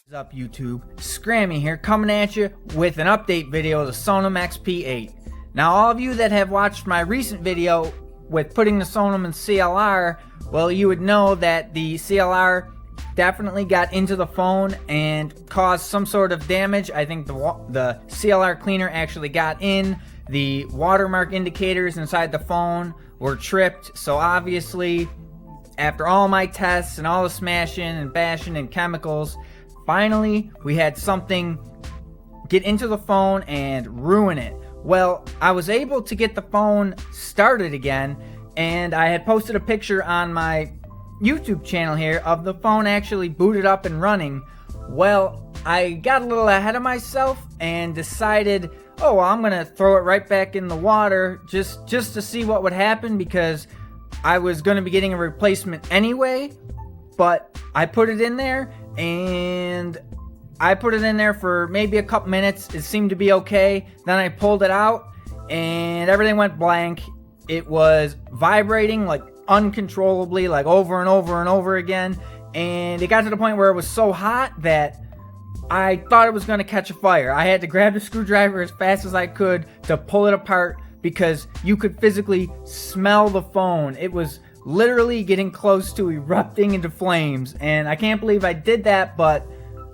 What's up YouTube, Scrammy here coming at you with an update video of the Sonim XP8. Now all of you that have watched my recent video with putting the Sonim in CLR, well you would know that the CLR definitely got into the phone and caused some sort of damage. I think the CLR cleaner actually got in, the watermark indicators inside the phone were tripped, so obviously after all my tests and all the smashing and bashing and chemicals, finally, we had something get into the phone and ruin it. Well, I was able to get the phone started again, and I had posted a picture on my YouTube channel here of the phone actually booted up and running. Well, I got a little ahead of myself and decided, oh, well, I'm gonna throw it right back in the water just to see what would happen, because I was gonna be getting a replacement anyway. But I put it in there, and I put it in there for maybe a couple minutes. It seemed to be okay. Then I pulled it out and everything went blank. It was vibrating like uncontrollably, like over and over and over again. And it got to the point where it was so hot that I thought it was going to catch a fire. I had to grab the screwdriver as fast as I could to pull it apart, because you could physically smell the phone. It was literally getting close to erupting into flames, and I can't believe I did that, but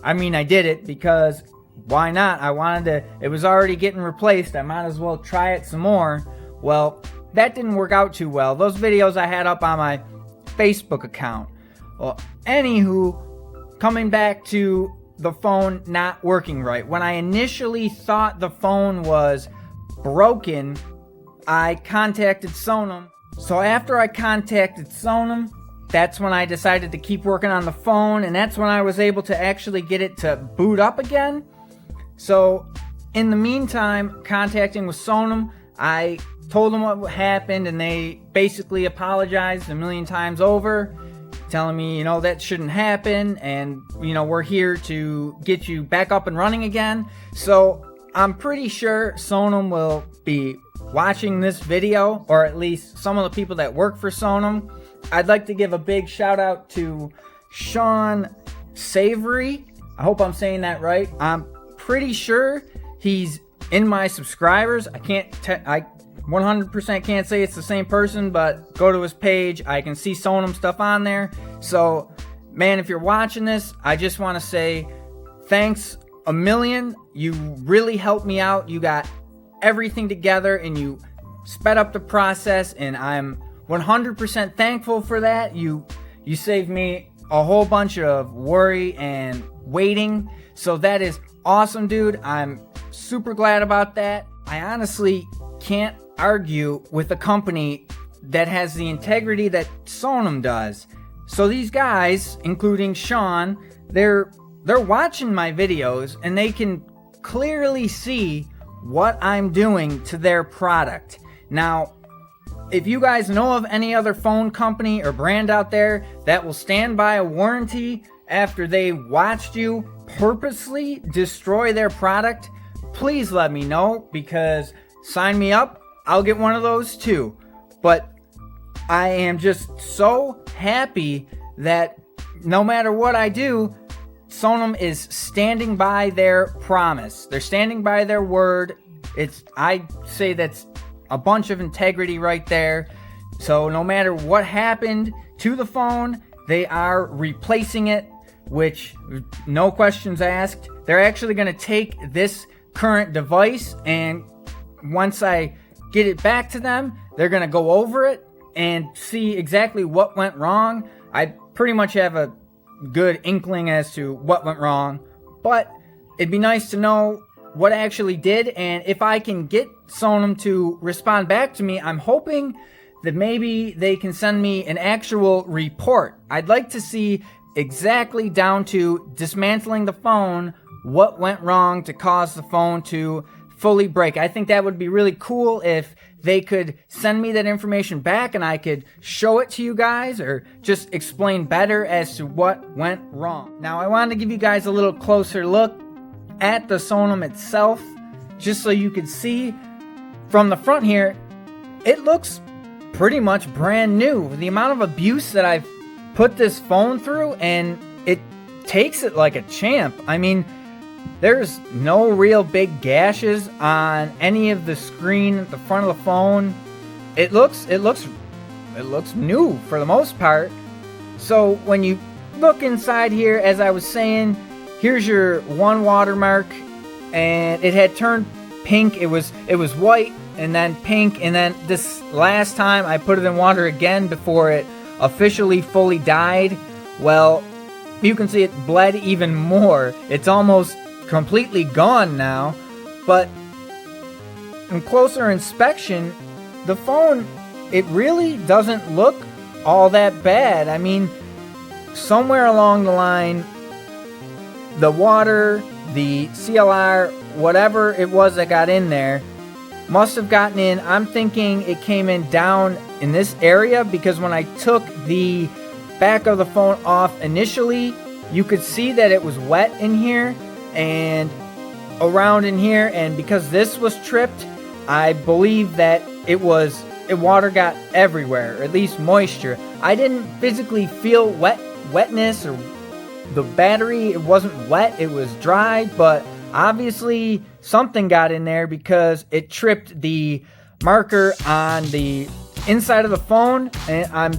I mean, I did it because why not? I wanted to, it was already getting replaced, I might as well try it some more. Well, that didn't work out too well. Those videos I had up on my Facebook account. Well, anywho, coming back to the phone not working right. When I initially thought the phone was broken, I contacted Sonim. So after I contacted Sonim, that's when I decided to keep working on the phone, and that's when I was able to actually get it to boot up again. So in the meantime, contacting with Sonim, I told them what happened, and they basically apologized a million times over, telling me, you know, that shouldn't happen, and, you know, we're here to get you back up and running again. So I'm pretty sure Sonim will be watching this video, or at least some of the people that work for Sonim. I'd like to give a big shout out to Sean Savory. I hope I'm saying that right. I'm pretty sure he's in my subscribers. I 100% can't say it's the same person, but go to his page. I can see Sonim stuff on there. So, man, if you're watching this, I just want to say thanks a million. You really helped me out. You got everything together and you sped up the process, and I'm 100% thankful for that. You saved me a whole bunch of worry and waiting, so that is awesome, dude. I'm super glad about that. I honestly can't argue with a company that has the integrity that Sonim does. So these guys, including Sean, they're watching my videos, and they can clearly see what I'm doing to their product. Now, if you guys know of any other phone company or brand out there that will stand by a warranty after they watched you purposely destroy their product, please let me know, because sign me up. I'll get one of those too. But I am just so happy that no matter what I do, Sonim is standing by their promise. They're standing by their word. I say that's a bunch of integrity right there. So no matter what happened to the phone, they are replacing it, which no questions asked. They're actually going to take this current device, and once I get it back to them, they're going to go over it and see exactly what went wrong. I pretty much have a good inkling as to what went wrong, but it'd be nice to know what I actually did, and if I can get Sonim to respond back to me, I'm hoping that maybe they can send me an actual report. I'd like to see exactly down to dismantling the phone what went wrong to cause the phone to fully break. I think that would be really cool if they could send me that information back and I could show it to you guys, or just explain better as to what went wrong. Now, I wanted to give you guys a little closer look at the Sonim itself, just so you could see from the front here. It looks pretty much brand new. The amount of abuse that I've put this phone through, and it takes it like a champ. I mean, there's no real big gashes on any of the screen at the front of the phone. It looks new for the most part. So when you look inside here, as I was saying, here's your one watermark, and it had turned pink. It was white and then pink, and then this last time I put it in water again before it officially fully died. Well, you can see it bled even more. It's almost completely gone now, but in closer inspection, the phone, it really doesn't look all that bad. I mean, somewhere along the line, the water, the CLR, whatever it was that got in there, must have gotten in. I'm thinking it came in down in this area, because when I took the back of the phone off initially, you could see that it was wet in here and around in here, and because this was tripped, I believe that water got everywhere, or at least moisture. I didn't physically feel wetness, or the battery, it wasn't wet, it was dry, but obviously something got in there because it tripped the marker on the inside of the phone. And I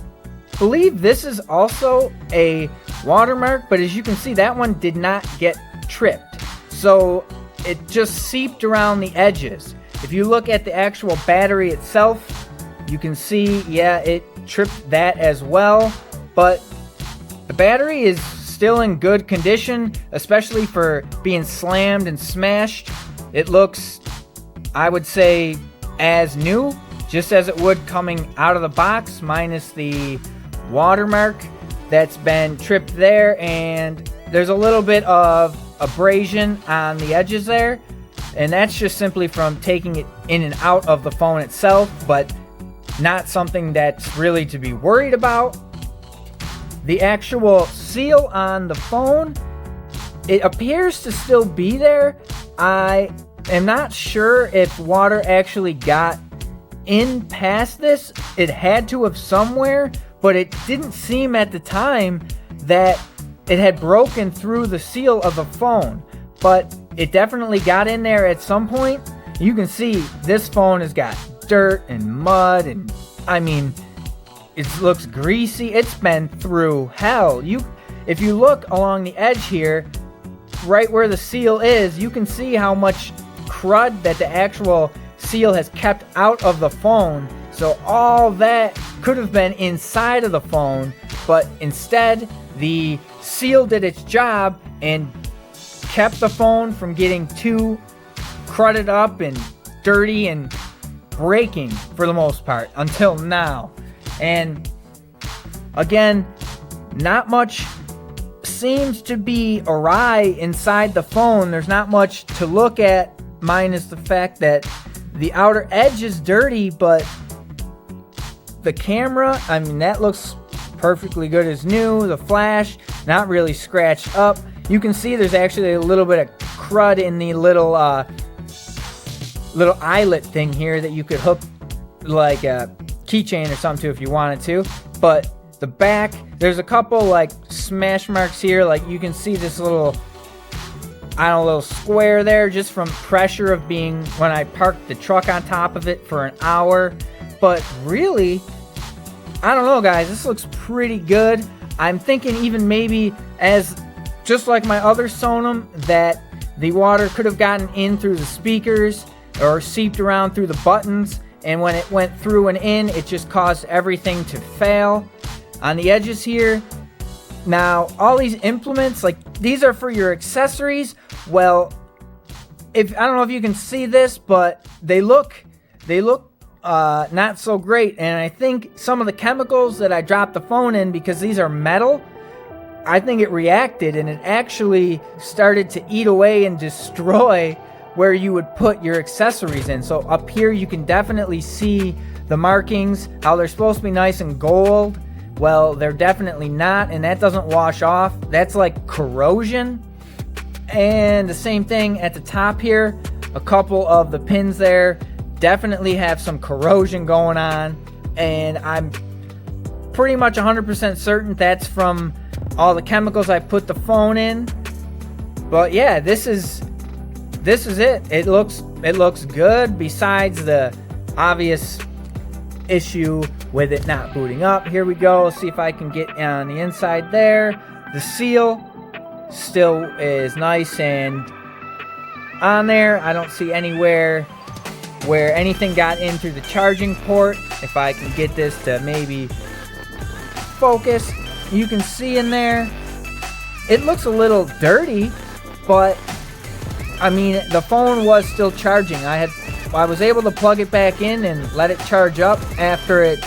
believe this is also a watermark, but as you can see, that one did not get tripped, so it just seeped around the edges. If you look at the actual battery itself, you can see, yeah, it tripped that as well, but the battery is still in good condition, especially for being slammed and smashed. It looks, I would say, as new, just as it would coming out of the box, minus the watermark that's been tripped there, and there's a little bit of abrasion on the edges there, and that's just simply from taking it in and out of the phone itself, but not something that's really to be worried about. The actual seal on the phone, it appears to still be there. I am not sure if water actually got in past this. It had to have somewhere, but it didn't seem at the time that it had broken through the seal of the phone, but it definitely got in there at some point. You can see this phone has got dirt and mud, and I mean, it looks greasy. It's been through hell. If you look along the edge here, right where the seal is, you can see how much crud that the actual seal has kept out of the phone. So all that could have been inside of the phone, but instead the seal did its job and kept the phone from getting too crudded up and dirty and breaking for the most part until now. And again, not much seems to be awry inside the phone. There's not much to look at, minus the fact that the outer edge is dirty, but the camera, I mean, that looks perfectly good as new. The flash, not really scratched up. You can see there's actually a little bit of crud in the little eyelet thing here that you could hook like a keychain or something to if you wanted to. But the back, there's a couple like smash marks here. Like you can see this little, I don't know, little square there just from pressure of being when I parked the truck on top of it for an hour. But really, I don't know, guys, this looks pretty good. I'm thinking even maybe as just like my other Sonim, that the water could have gotten in through the speakers or seeped around through the buttons, and when it went through and in, it just caused everything to fail. On the edges here, now all these implements, like these are for your accessories. Well, I don't know if you can see this, but they look not so great. And I think some of the chemicals that I dropped the phone in, because these are metal, I think it reacted and it actually started to eat away and destroy where you would put your accessories in. So up here you can definitely see the markings, how they're supposed to be nice and gold. Well, they're definitely not, and that doesn't wash off. That's like corrosion. And the same thing at the top here, a couple of the pins there definitely have some corrosion going on, and I'm pretty much 100% certain that's from all the chemicals I put the phone in. But yeah, this is it. It looks good, besides the obvious issue with it not booting up. Here we go. See if I can get on the inside there. The seal still is nice and on there. I don't see anywhere where anything got in through the charging port. If I can get this to maybe focus, you can see in there it looks a little dirty, but I mean, the phone was still charging. I was able to plug it back in and let it charge up after it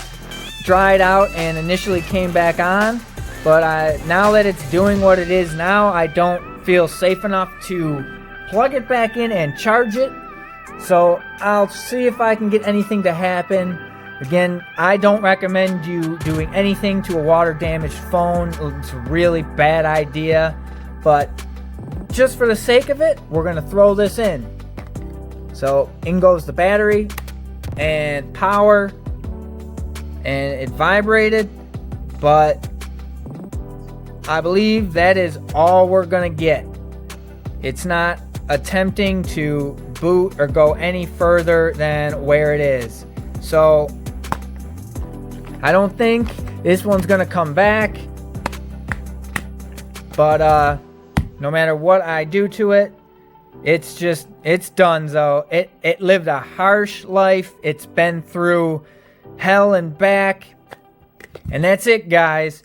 dried out and initially came back on. But now that it's doing what it is now, I don't feel safe enough to plug it back in and charge it. So I'll see if I can get anything to happen. Again, I don't recommend you doing anything to a water damaged phone. It's a really bad idea. But just for the sake of it, we're going to throw this in. So in goes the battery and power, and it vibrated, but I believe that is all we're gonna get. It's not attempting to boot or go any further than where it is. So I don't think this one's gonna come back, but no matter what I do to it, it's done. So it lived a harsh life. It's been through hell and back. And that's it, guys.